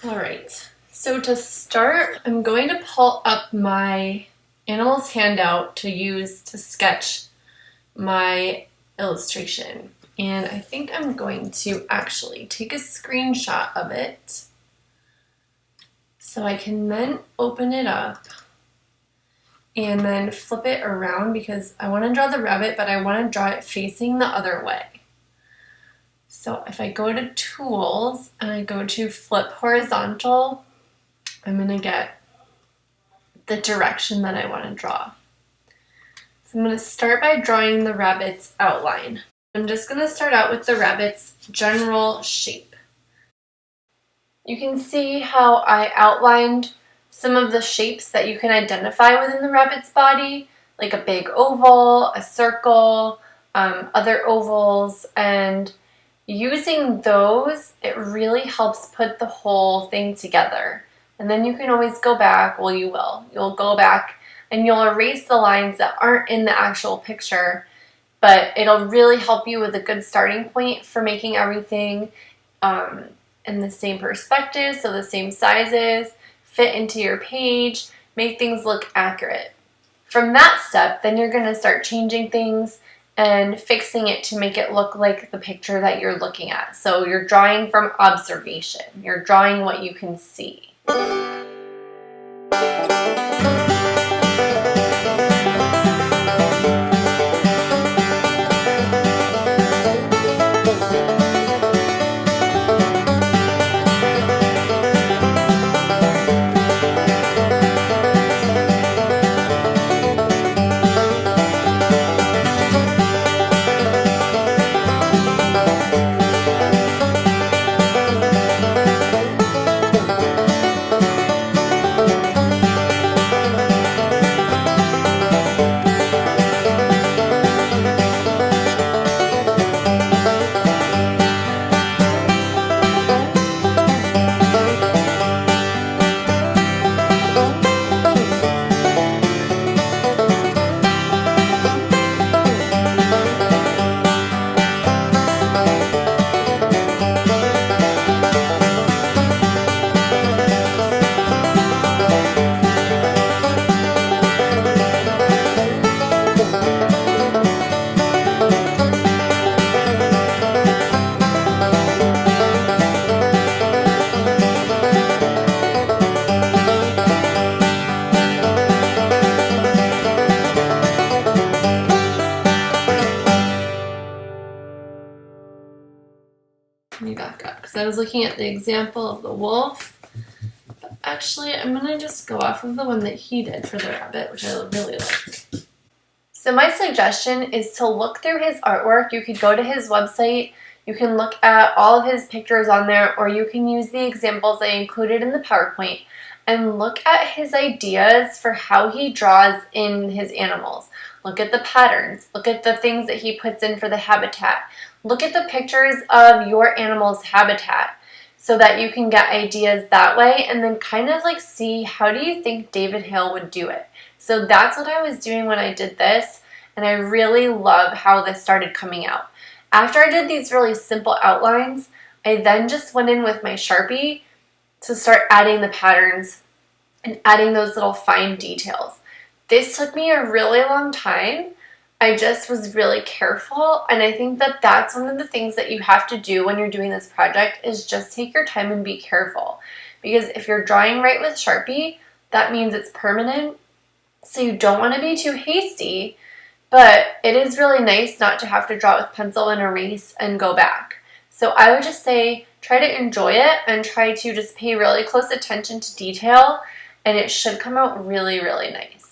All right, so to start, I'm going to pull up my animals handout to use to sketch my illustration. And I think I'm going to actually take a screenshot of it so I can then open it up and then flip it around because I want to draw the rabbit, but I want to draw it facing the other way. So if I go to Tools and I go to Flip Horizontal, I'm going to get the direction that I want to draw. So I'm going to start by drawing the rabbit's outline. I'm just going to start out with the rabbit's general shape. You can see how I outlined some of the shapes that you can identify within the rabbit's body, like a big oval, a circle, other ovals, and using those, it really helps put the whole thing together. And then you can always go back, well you will. You'll go back and you'll erase the lines that aren't in the actual picture, but it'll really help you with a good starting point for making everything in the same perspective, so the same sizes, fit into your page, make things look accurate. From that step, then you're going to start changing things and fixing it to make it look like the picture that you're looking at. So you're drawing from observation. You're drawing what you can see. Let me back up because I was looking at the example of the wolf. But actually, I'm going to just go off of the one that he did for the rabbit, which I really like. So my suggestion is to look through his artwork. You could go to his website. You can look at all of his pictures on there, or you can use the examples I included in the PowerPoint and look at his ideas for how he draws in his animals. Look at the patterns. Look at the things that he puts in for the habitat. Look at the pictures of your animal's habitat so that you can get ideas that way and then kind of like see how do you think David Hale would do it. So that's what I was doing when I did this, and I really love how this started coming out. After I did these really simple outlines, I then just went in with my Sharpie to start adding the patterns and adding those little fine details. This took me a really long time. I just was really careful, and I think that that's one of the things that you have to do when you're doing this project is just take your time and be careful. Because if you're drawing right with Sharpie, that means it's permanent, so you don't want to be too hasty, but it is really nice not to have to draw with pencil and erase and go back. So I would just say try to enjoy it and try to just pay really close attention to detail, and it should come out really, really nice.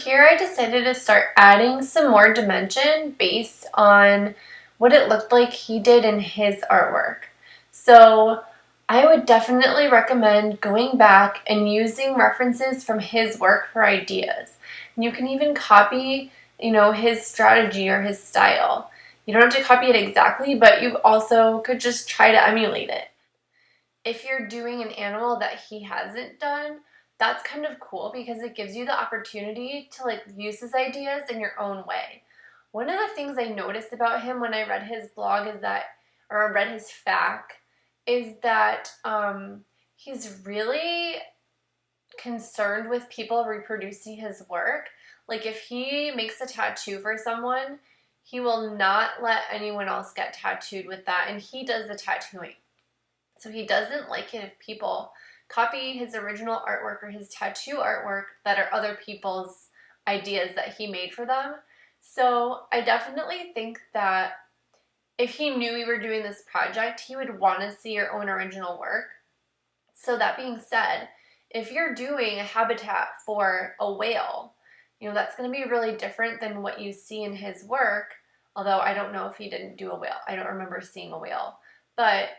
here I decided to start adding some more dimension based on what it looked like he did in his artwork. So I would definitely recommend going back and using references from his work for ideas. And you can even copy, his strategy or his style. You don't have to copy it exactly, but you also could just try to emulate it. If you're doing an animal that he hasn't done, that's kind of cool because it gives you the opportunity to use his ideas in your own way. One of the things I noticed about him when I read his blog or read his FAQ, is that he's really concerned with people reproducing his work. Like if he makes a tattoo for someone, he will not let anyone else get tattooed with that, and he does the tattooing. So he doesn't like it if people copy his original artwork or his tattoo artwork that are other people's ideas that he made for them. So I definitely think that if he knew we were doing this project, he would want to see your own original work. So that being said, if you're doing a habitat for a whale, that's going to be really different than what you see in his work, although I don't know if he didn't do a whale. I don't remember seeing a whale. But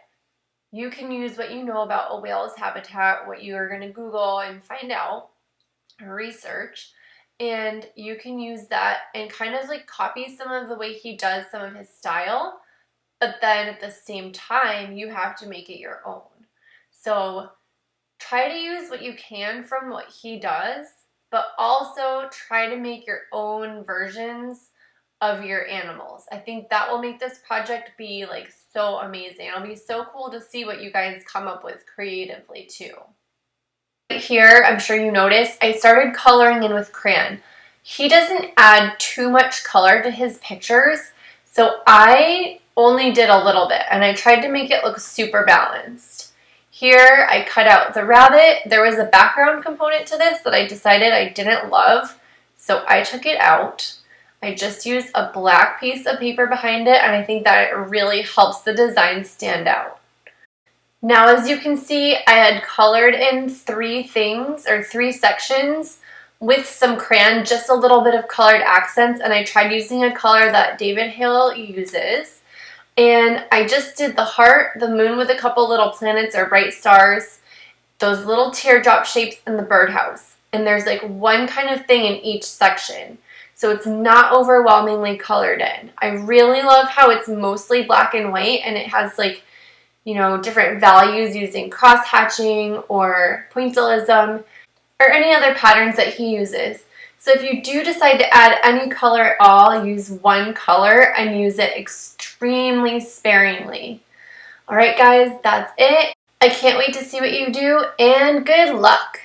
you can use what you know about a whale's habitat, what you're going to Google and find out, or research, and you can use that and kind of copy some of the way he does some of his style, but then at the same time, you have to make it your own. So try to use what you can from what he does, but also try to make your own versions of your animals. I think that will make this project be so amazing. It'll be so cool to see what you guys come up with creatively too. Here, I'm sure you noticed, I started coloring in with crayon. He doesn't add too much color to his pictures, so I only did a little bit, and I tried to make it look super balanced. Here, I cut out the rabbit. There was a background component to this that I decided I didn't love, so I took it out. I just used a black piece of paper behind it, and I think that it really helps the design stand out. Now, as you can see, I had colored in three sections with some crayon, just a little bit of colored accents, and I tried using a color that David Hale uses. And I just did the heart, the moon with a couple little planets or bright stars, those little teardrop shapes, and the birdhouse. And there's one kind of thing in each section. So it's not overwhelmingly colored in. I really love how it's mostly black and white, and it has different values using cross-hatching or pointillism or any other patterns that he uses. So if you do decide to add any color at all, use one color and use it extremely sparingly. Alright guys, that's it. I can't wait to see what you do, and good luck!